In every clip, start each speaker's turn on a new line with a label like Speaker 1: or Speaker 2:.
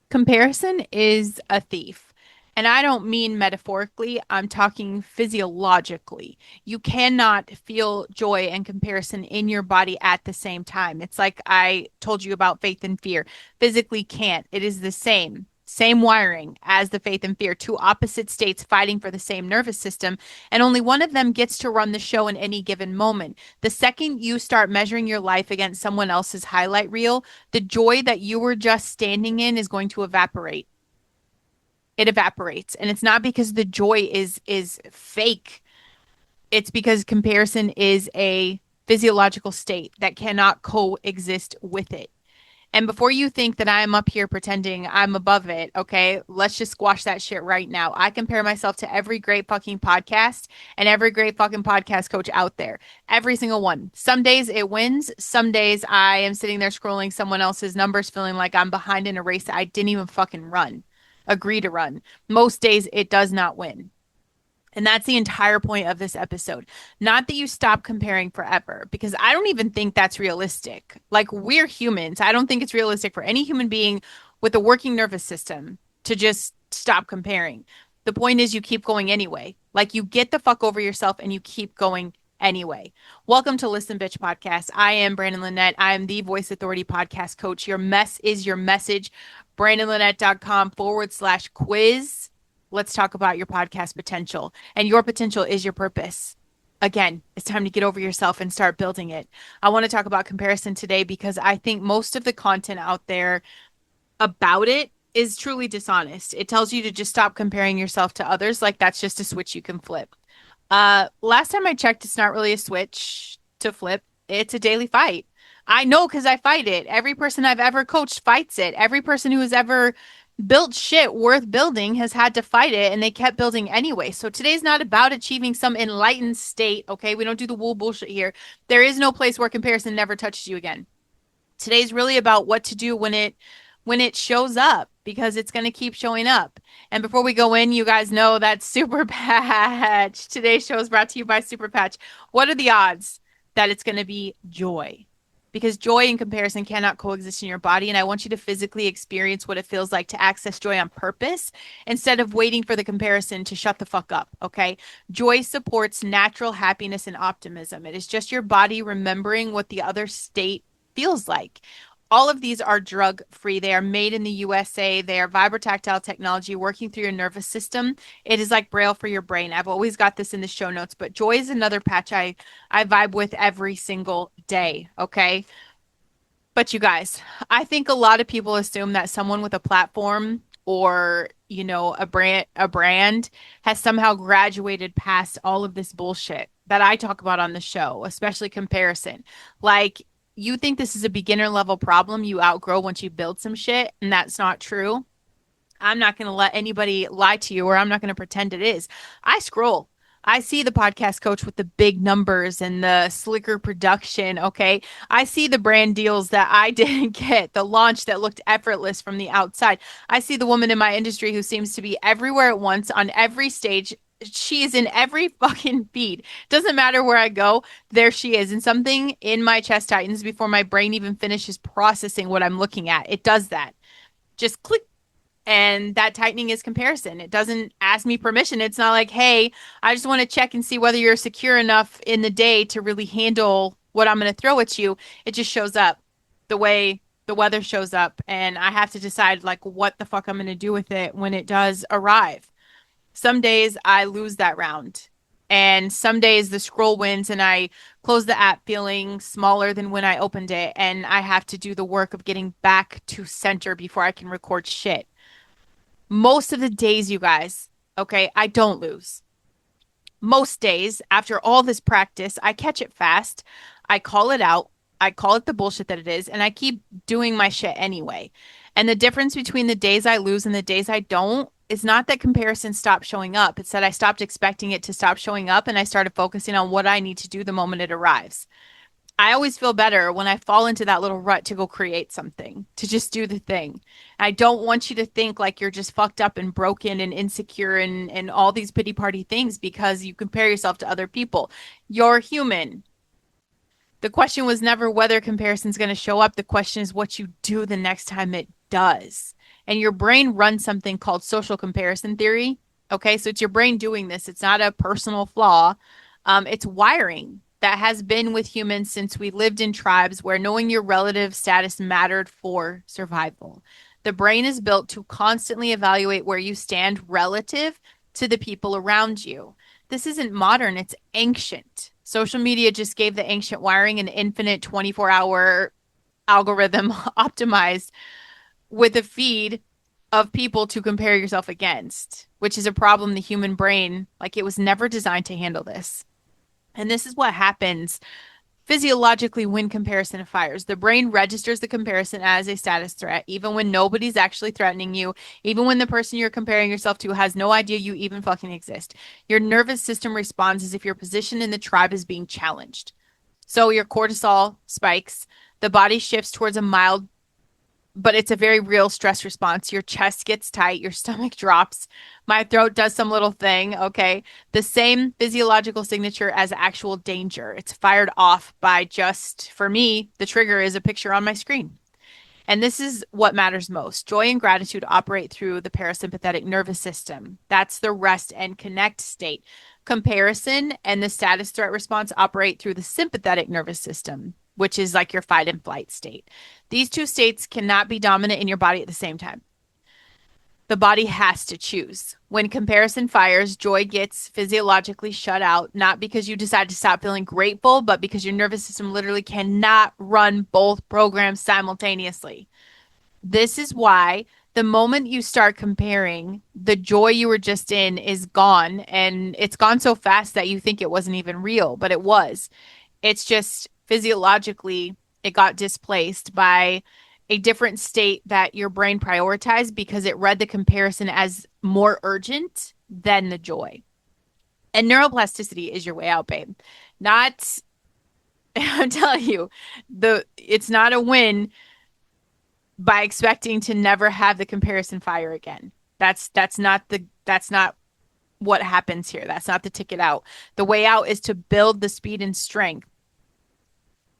Speaker 1: Comparison is a thief. And I don't mean metaphorically, I'm talking physiologically. You cannot feel joy and comparison in your body at the same time. It's like I told you about faith and fear. Physically can't. It is the same wiring as the faith and fear, two opposite states fighting for the same nervous system, and only one of them gets to run the show in any given moment. The second you start measuring your life against someone else's highlight reel, the joy that you were just standing in is going to evaporate. It evaporates. And it's not because the joy is fake. It's because comparison is a physiological state that cannot coexist with it. And before you think that I'm up here pretending I'm above it, okay, let's just squash that shit right now. I compare myself to every great fucking podcast and every great fucking podcast coach out there. Every single one. Some days it wins. Some days I am sitting there scrolling someone else's numbers, feeling like I'm behind in a race that I didn't even fucking agree to run. Most days it does not win. And that's the entire point of this episode. Not that you stop comparing forever, because I don't even think that's realistic. Like, we're humans. I don't think it's realistic for any human being with a working nervous system to just stop comparing. The point is, you keep going anyway. Like, you get the fuck over yourself and you keep going anyway. Welcome to Listen Bitch Podcast. I am Branden Lynette. I am the Voice Authority podcast coach. Your mess is your message. BrandenLynette.com/quiz. Let's talk about your podcast potential. And your potential is your purpose. Again, it's time to get over yourself and start building it. I want to talk about comparison today because I think most of the content out there about it is truly dishonest. It tells you to just stop comparing yourself to others. Like, that's just a switch you can flip. Last time I checked, it's not really a switch to flip. It's a daily fight. I know because I fight it. Every person I've ever coached fights it. Every person who has ever built shit worth building has had to fight it, and they kept building anyway. So today's not about achieving some enlightened state, okay? We don't do the wool bullshit here. There is no place where comparison never touches you again. Today's really about what to do when it shows up, because it's going to keep showing up. And before we go in, you guys know that Super Patch. Today's show is brought to you by Super Patch. What are the odds that it's going to be joy? Because joy and comparison cannot coexist in your body. And I want you to physically experience what it feels like to access joy on purpose instead of waiting for the comparison to shut the fuck up. Okay. Joy supports natural happiness and optimism. It is just your body remembering what the other state feels like. All of these are drug free. They are made in the USA. They are vibrotactile technology working through your nervous system. It is like Braille for your brain. I've always got this in the show notes, but joy is another patch I vibe with every single day. Okay. But you guys, I think a lot of people assume that someone with a platform or, a brand has somehow graduated past all of this bullshit that I talk about on the show, especially comparison. Like, you think this is a beginner level problem you outgrow once you build some shit, and that's not true. I'm not going to let anybody lie to you, or I'm not going to pretend it is. I scroll. I see the podcast coach with the big numbers and the slicker production. Okay. I see the brand deals that I didn't get, the launch that looked effortless from the outside. I see the woman in my industry who seems to be everywhere at once on every stage. She is in every fucking feed. Doesn't matter where I go, there she is. And something in my chest tightens before my brain even finishes processing what I'm looking at. It does that. Just click. And that tightening is comparison. It doesn't ask me permission. It's not like, hey, I just want to check and see whether you're secure enough in the day to really handle what I'm going to throw at you. It just shows up the way the weather shows up. And I have to decide, like, what the fuck I'm going to do with it when it does arrive. Some days I lose that round. And some days the scroll wins and I close the app feeling smaller than when I opened it. And I have to do the work of getting back to center before I can record shit. Most of the days, you guys, okay, I don't lose. Most days, after all this practice, I catch it fast. I call it out. I call it the bullshit that it is. And I keep doing my shit anyway. And the difference between the days I lose and the days I don't is not that comparison stopped showing up. It's that I stopped expecting it to stop showing up and I started focusing on what I need to do the moment it arrives. I always feel better when I fall into that little rut to go create something, to just do the thing. I don't want you to think like you're just fucked up and broken and insecure and all these pity party things because you compare yourself to other people. You're human. The question was never whether comparison's going to show up. The question is what you do the next time it does. And your brain runs something called social comparison theory. Okay, so it's your brain doing this. It's not a personal flaw. It's wiring that has been with humans since we lived in tribes where knowing your relative status mattered for survival. The brain is built to constantly evaluate where you stand relative to the people around you. This isn't modern, it's ancient. Social media just gave the ancient wiring an infinite 24-hour algorithm optimized with a feed of people to compare yourself against, which is a problem the human brain, like it was never designed to handle this. And this is what happens physiologically when comparison fires. The brain registers the comparison as a status threat, even when nobody's actually threatening you, even when the person you're comparing yourself to has no idea you even fucking exist. Your nervous system responds as if your position in the tribe is being challenged. So your cortisol spikes, the body shifts towards a mild but it's a very real stress response. Your chest gets tight, your stomach drops, my throat does some little thing. Okay. The same physiological signature as actual danger. It's fired off by just, for me, the trigger is a picture on my screen. And this is what matters most. Joy and gratitude operate through the parasympathetic nervous system. That's the rest and connect state. Comparison and the status threat response operate through the sympathetic nervous system, which is like your fight and flight state. These two states cannot be dominant in your body at the same time. The body has to choose. When comparison fires, joy gets physiologically shut out, not because you decide to stop feeling grateful, but because your nervous system literally cannot run both programs simultaneously. This is why the moment you start comparing, the joy you were just in is gone. And it's gone so fast that you think it wasn't even real, but it was. It's just physiologically, it got displaced by a different state that your brain prioritized because it read the comparison as more urgent than the joy. And neuroplasticity is your way out, babe. Not, I'm telling you, it's not a win by expecting to never have the comparison fire again. That's not what happens here. That's not the ticket out. The way out is to build the speed and strength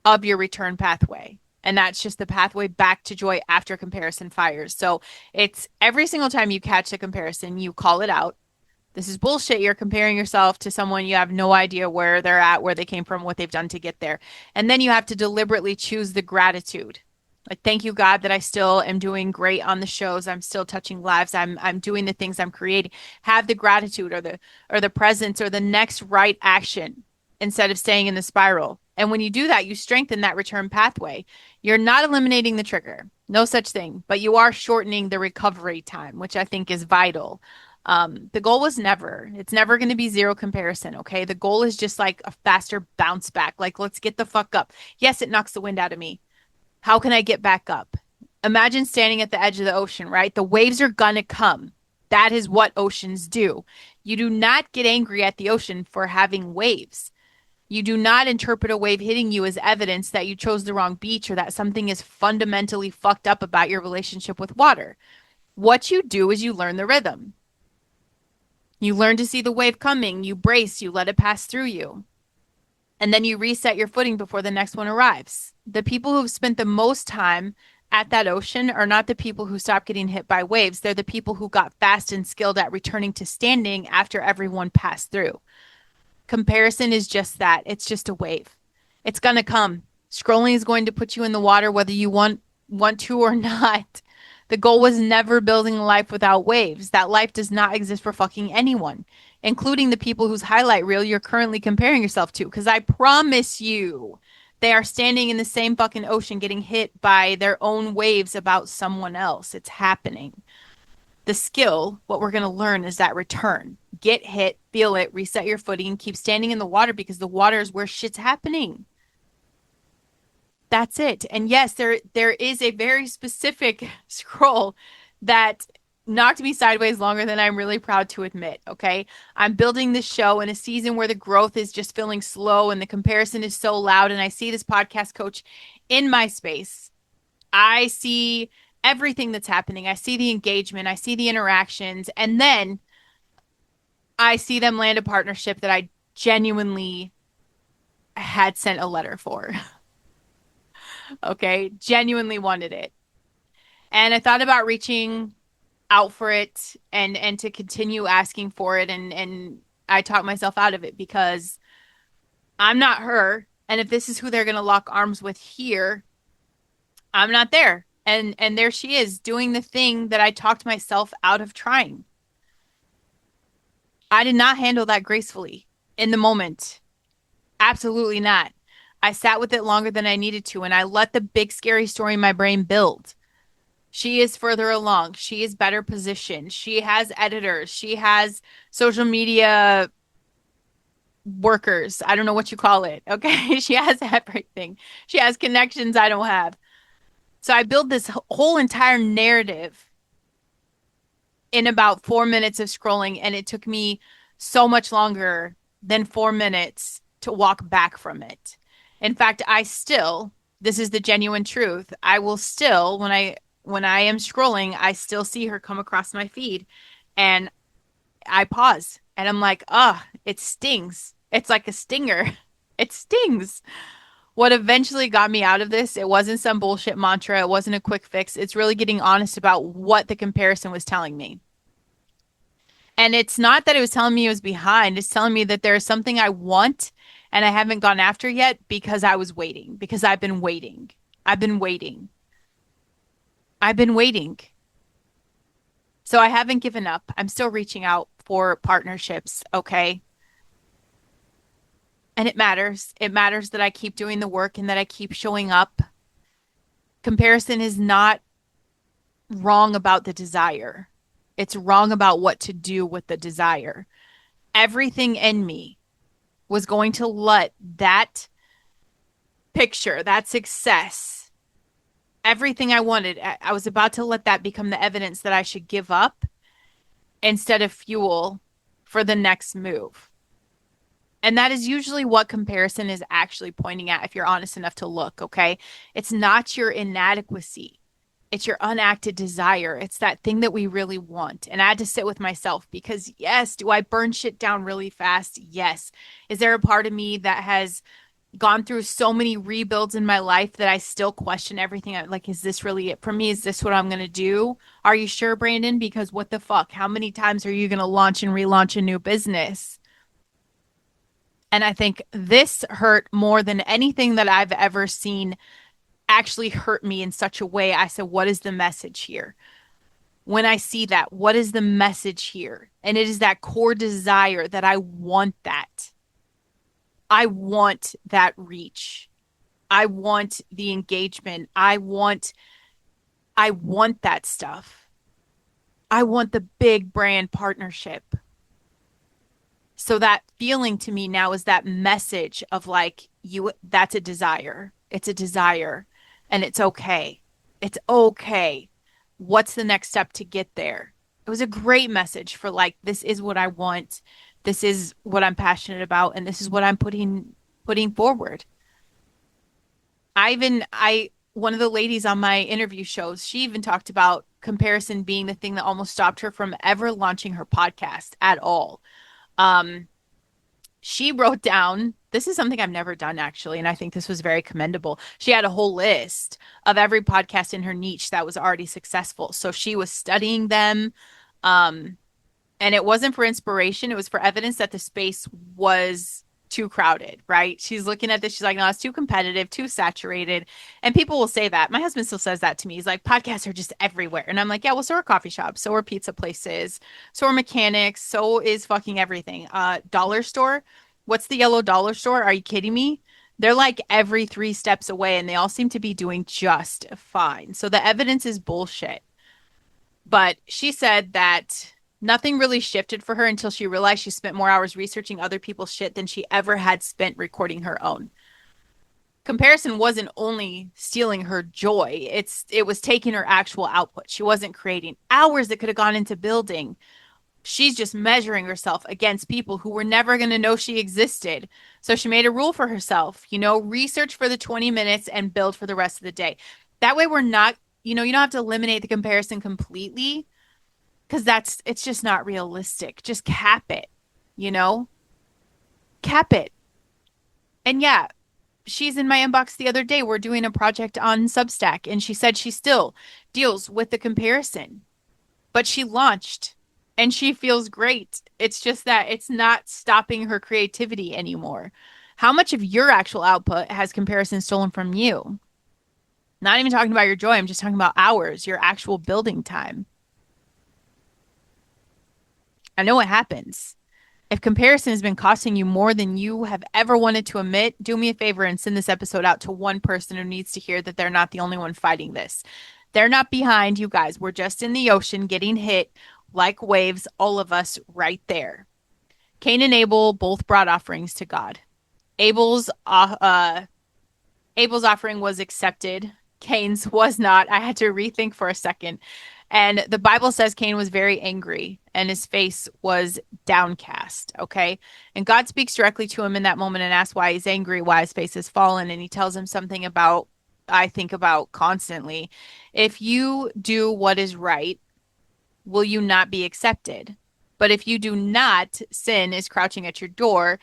Speaker 1: of your return pathway. And that's just the pathway back to joy after comparison fires. So it's every single time you catch a comparison, you call it out. This is bullshit. You're comparing yourself to someone you have no idea where they're at, where they came from, what they've done to get there. And then you have to deliberately choose the gratitude. Like, thank you, God, that I still am doing great on the shows. I'm still touching lives. I'm doing the things I'm creating. Have the gratitude or the presence or the next right action instead of staying in the spiral. And when you do that, you strengthen that return pathway. You're not eliminating the trigger, no such thing, but you are shortening the recovery time, which I think is vital. The goal was it's never going to be zero comparison. Okay. The goal is just like a faster bounce back. Like, let's get the fuck up. Yes, it knocks the wind out of me. How can I get back up? Imagine standing at the edge of the ocean, right? The waves are going to come. That is what oceans do. You do not get angry at the ocean for having waves. You do not interpret a wave hitting you as evidence that you chose the wrong beach or that something is fundamentally fucked up about your relationship with water. What you do is you learn the rhythm. You learn to see the wave coming, you brace, you let it pass through you. And then you reset your footing before the next one arrives. The people who've spent the most time at that ocean are not the people who stopped getting hit by waves. They're the people who got fast and skilled at returning to standing after everyone passed through. Comparison is just that. It's just a wave. It's going to come. Scrolling is going to put you in the water whether you want to or not. The goal was never building a life without waves. That life does not exist for fucking anyone, including the people whose highlight reel you're currently comparing yourself to. Because I promise you, they are standing in the same fucking ocean getting hit by their own waves about someone else. It's happening. The skill, what we're going to learn is that return. Get hit, feel it, reset your footing, keep standing in the water because the water is where shit's happening. That's it. And yes, there is a very specific scroll that knocked me sideways longer than I'm really proud to admit. Okay. I'm building this show in a season where the growth is just feeling slow and the comparison is so loud. And I see this podcast coach in my space. I see everything that's happening. I see the engagement. I see the interactions. And then I see them land a partnership that I genuinely had sent a letter for. Okay, genuinely wanted it. And I thought about reaching out for it and to continue asking for it and I talked myself out of it because I'm not her. And if this is who they're going to lock arms with here, I'm not there. And there she is doing the thing that I talked myself out of trying. I did not handle that gracefully in the moment. Absolutely not. I sat with it longer than I needed to, and I let the big scary story in my brain build. She is further along. She is better positioned. She has editors. She has social media workers. I don't know what you call it. Okay. She has everything. She has connections I don't have. So I built this whole entire narrative in about 4 minutes of scrolling, and it took me so much longer than 4 minutes to walk back from it. In fact, this is the genuine truth. I will still, when I am scrolling, I still see her come across my feed and I pause and I'm like, it stings. It's like a stinger. It stings. What eventually got me out of this, it wasn't some bullshit mantra. It wasn't a quick fix. It's really getting honest about what the comparison was telling me. And it's not that it was telling me it was behind. It's telling me that there's something I want and I haven't gone after yet because I was waiting, because I've been waiting. I've been waiting. I've been waiting. So I haven't given up. I'm still reaching out for partnerships, okay? And it matters. It matters that I keep doing the work and that I keep showing up. Comparison is not wrong about the desire. It's wrong about what to do with the desire. Everything in me was going to let that picture, that success, everything I wanted, I was about to let that become the evidence that I should give up instead of fuel for the next move. And that is usually what comparison is actually pointing at if you're honest enough to look, okay? It's not your inadequacy. It's your unacted desire. It's that thing that we really want. And I had to sit with myself because, yes, do I burn shit down really fast? Yes. Is there a part of me that has gone through so many rebuilds in my life that I still question everything? Like, is this really it for me? Is this what I'm going to do? Are you sure, Branden? Because what the fuck? How many times are you going to launch and relaunch a new business? And I think this hurt more than anything that I've ever seen actually hurt me in such a way. I said, what is the message here? When I see that, what is the message here? And it is that core desire that I want that. I want that reach. I want the engagement. I want that stuff. I want the big brand partnership. So that feeling to me now is that message of like you that's a desire. It's a desire and it's okay. It's okay. What's the next step to get there? It was a great message for like this is what I want. This is what I'm passionate about and this is what I'm putting forward. I one of the ladies on my interview shows, she even talked about comparison being the thing that almost stopped her from ever launching her podcast at all. Um, she wrote down, this is something I've never done actually, and I think this was very commendable. She had a whole list of every podcast in her niche that was already successful. So she was studying them. Um, and it wasn't for inspiration, it was for evidence that the space was too crowded, right? She's looking at this, she's like, no, it's too competitive, too saturated. And people will say that. My husband still says that to me. He's like, podcasts are just everywhere. And I'm like, yeah, well, so are coffee shops, so are pizza places, so are mechanics, so is fucking everything. Dollar store. What's the yellow dollar store? Are you kidding me? They're like every 3 steps away and they all seem to be doing just fine. So the evidence is bullshit. But she said that nothing really shifted for her until she realized she spent more hours researching other people's shit than she ever had spent recording her own. Comparison wasn't only stealing her joy, it was taking her actual output. She wasn't creating hours that could have gone into building. She's just measuring herself against people who were never going to know she existed. So she made a rule for herself, research for the 20 minutes and build for the rest of the day. That way we're not, you don't have to eliminate the comparison completely because it's just not realistic. Just cap it, you know, cap it. And yeah, she's in my inbox the other day. We're doing a project on Substack, and she said she still deals with the comparison, but she launched and she feels great. It's just that it's not stopping her creativity anymore. How much of your actual output has comparison stolen from you? Not even talking about your joy. I'm just talking about hours, your actual building time. I know what happens. If comparison has been costing you more than you have ever wanted to admit, do me a favor and send this episode out to one person who needs to hear that they're not the only one fighting this. They're not behind you guys. We're just in the ocean getting hit like waves, all of us right there. Cain and Abel both brought offerings to God. Abel's Abel's offering was accepted. Cain's was not. I had to rethink for a second. And the Bible says Cain was very angry and his face was downcast. Okay. And God speaks directly to him in that moment and asks why he's angry, why his face has fallen. And he tells him something about, I think about constantly. If you do what is right, will you not be accepted? But if you do not, sin is crouching at your door.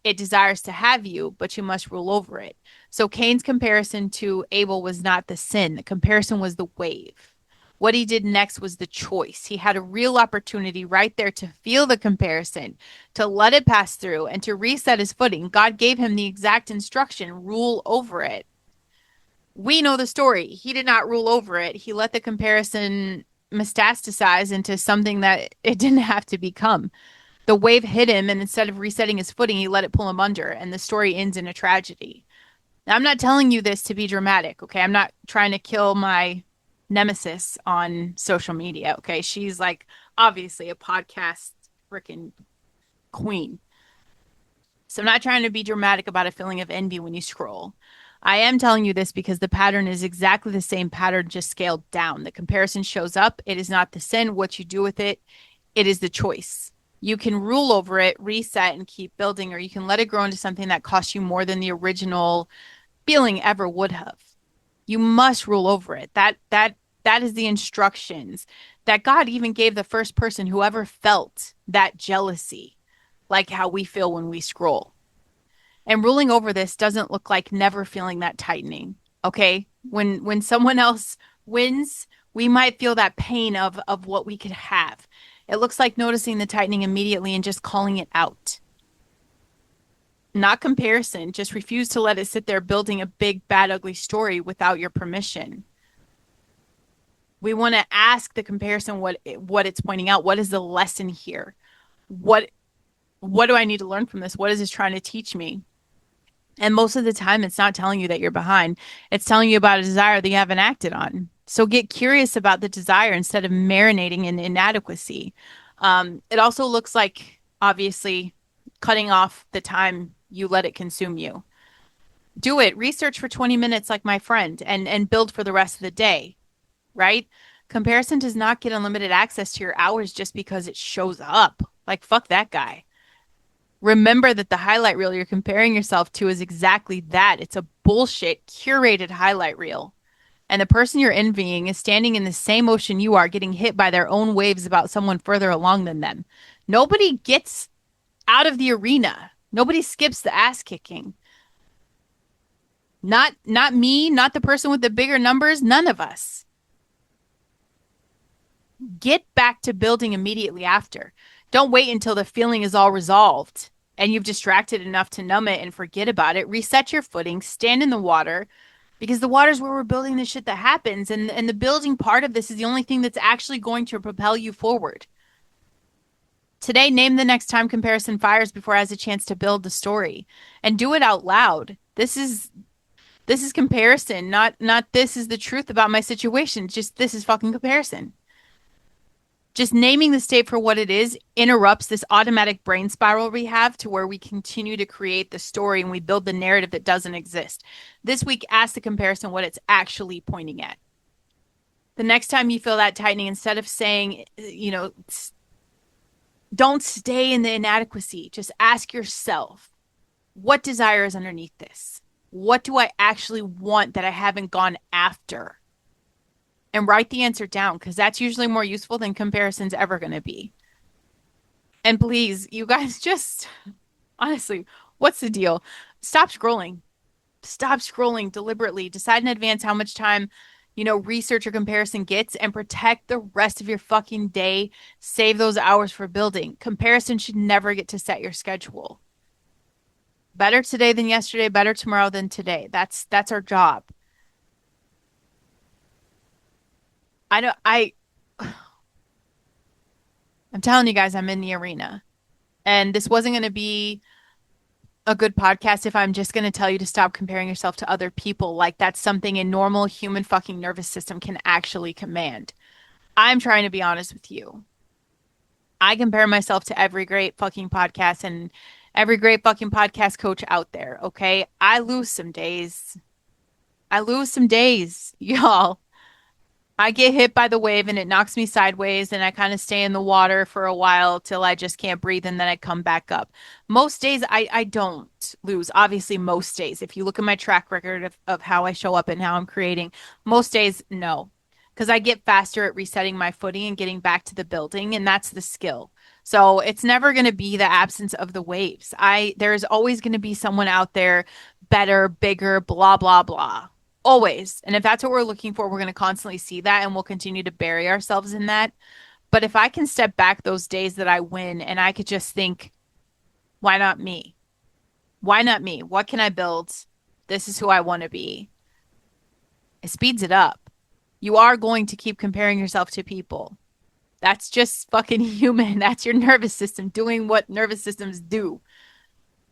Speaker 1: It desires to have you, but you must rule over it. So Cain's comparison to Abel was not the sin. The comparison was the wave. What he did next was the choice. He had a real opportunity right there to feel the comparison, to let it pass through, and to reset his footing. God gave him the exact instruction, rule over it. We know the story. He did not rule over it. He let the comparison metastasize into something that it didn't have to become. The wave hit him, and instead of resetting his footing, he let it pull him under, and the story ends in a tragedy. Now, I'm not telling you this to be dramatic, okay? I'm not trying to kill my nemesis on social media, okay? She's like obviously a podcast freaking queen. So I'm not trying to be dramatic about a feeling of envy when you scroll. I am telling you this because the pattern is exactly the same pattern, just scaled down. The comparison shows up. It is not the sin. What you do with it, it is the choice. You can rule over it, reset, and keep building, or you can let it grow into something that costs you more than the original feeling ever would have. You must rule over it. That is the instructions that God even gave the first person who ever felt that jealousy, like how we feel when we scroll. And ruling over this doesn't look like never feeling that tightening. Okay? When someone else wins, we might feel that pain of what we could have. It looks like noticing the tightening immediately and just calling it out. Not comparison, just refuse to let it sit there building a big, bad, ugly story without your permission. We want to ask the comparison what it's pointing out. What is the lesson here? What do I need to learn from this? What is this trying to teach me? And most of the time, it's not telling you that you're behind. It's telling you about a desire that you haven't acted on. So get curious about the desire instead of marinating in inadequacy. It also looks like, obviously, cutting off the time you let it consume you. Do it. Research for 20 minutes like my friend and build for the rest of the day, right? Comparison does not get unlimited access to your hours just because it shows up. Like, fuck that guy. Remember that the highlight reel you're comparing yourself to is exactly that. It's a bullshit curated highlight reel. And the person you're envying is standing in the same ocean you are, getting hit by their own waves about someone further along than them. Nobody gets out of the arena. Nobody skips the ass kicking. Not me, not the person with the bigger numbers, none of us. Get back to building immediately after. Don't wait until the feeling is all resolved and you've distracted enough to numb it and forget about it. Reset your footing, stand in the water, because the water is where we're building the shit that happens. And the building part of this is the only thing that's actually going to propel you forward. Today, name the next time comparison fires before it has a chance to build the story, and do it out loud. This is comparison, not this is the truth about my situation. Just this is fucking comparison. Just naming the state for what it is interrupts this automatic brain spiral we have to where we continue to create the story and we build the narrative that doesn't exist. This week, ask the comparison what it's actually pointing at. The next time you feel that tightening, instead of saying, don't stay in the inadequacy, just ask yourself, what desire is underneath this? What do I actually want that I haven't gone after? And write the answer down, because that's usually more useful than comparison's ever going to be. And please, you guys, just honestly, what's the deal? Stop scrolling. Stop scrolling deliberately. Decide in advance how much time, research or comparison gets and protect the rest of your fucking day. Save those hours for building. Comparison should never get to set your schedule. Better today than yesterday, better tomorrow than today. That's our job. I know I'm telling you guys I'm in the arena. And this wasn't going to be a good podcast if I'm just going to tell you to stop comparing yourself to other people. Like that's something a normal human fucking nervous system can actually command. I'm trying to be honest with you. I compare myself to every great fucking podcast and every great fucking podcast coach out there. Okay. I lose some days. I lose some days, y'all. I get hit by the wave and it knocks me sideways, and I kind of stay in the water for a while till I just can't breathe and then I come back up. Most days I don't lose. Obviously, most days. If you look at my track record of how I show up and how I'm creating, most days, no. Because I get faster at resetting my footing and getting back to the building, and that's the skill. So it's never going to be the absence of the waves. There's always going to be someone out there better, bigger, blah, blah, blah. Always. And if that's what we're looking for, we're going to constantly see that and we'll continue to bury ourselves in that. But if I can step back those days that I win and I could just think, why not me? Why not me? What can I build? This is who I want to be. It speeds it up. You are going to keep comparing yourself to people. That's just fucking human. That's your nervous system doing what nervous systems do.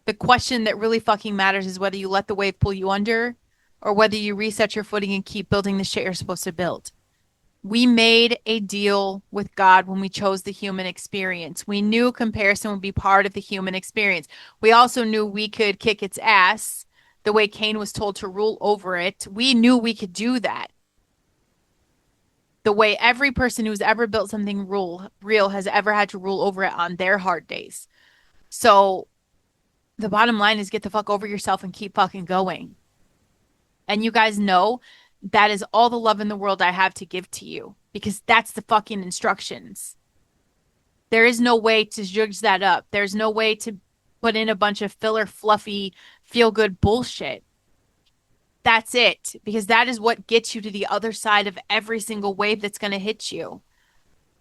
Speaker 1: The question that really fucking matters is whether you let the wave pull you under or whether you reset your footing and keep building the shit you're supposed to build. We made a deal with God when we chose the human experience. We knew comparison would be part of the human experience. We also knew we could kick its ass the way Cain was told to rule over it. We knew we could do that. The way every person who's ever built something real has ever had to rule over it on their hard days. So the bottom line is get the fuck over yourself and keep fucking going. And you guys know that is all the love in the world I have to give to you because that's the fucking instructions. There is no way to judge that up. There's no way to put in a bunch of filler, fluffy, feel good bullshit. That's it, because that is what gets you to the other side of every single wave that's going to hit you.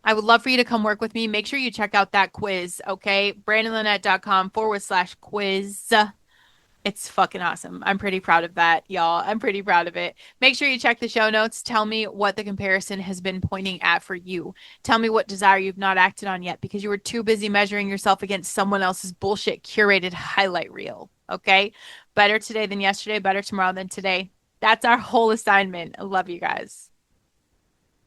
Speaker 1: I would love for you to come work with me. Make sure you check out that quiz, okay? brandenlynette.com/quiz. It's fucking awesome. I'm pretty proud of that, y'all. I'm pretty proud of it. Make sure you check the show notes. Tell me what the comparison has been pointing at for you. Tell me what desire you've not acted on yet because you were too busy measuring yourself against someone else's bullshit curated highlight reel. Okay? Better today than yesterday, better tomorrow than today. That's our whole assignment. I love you guys.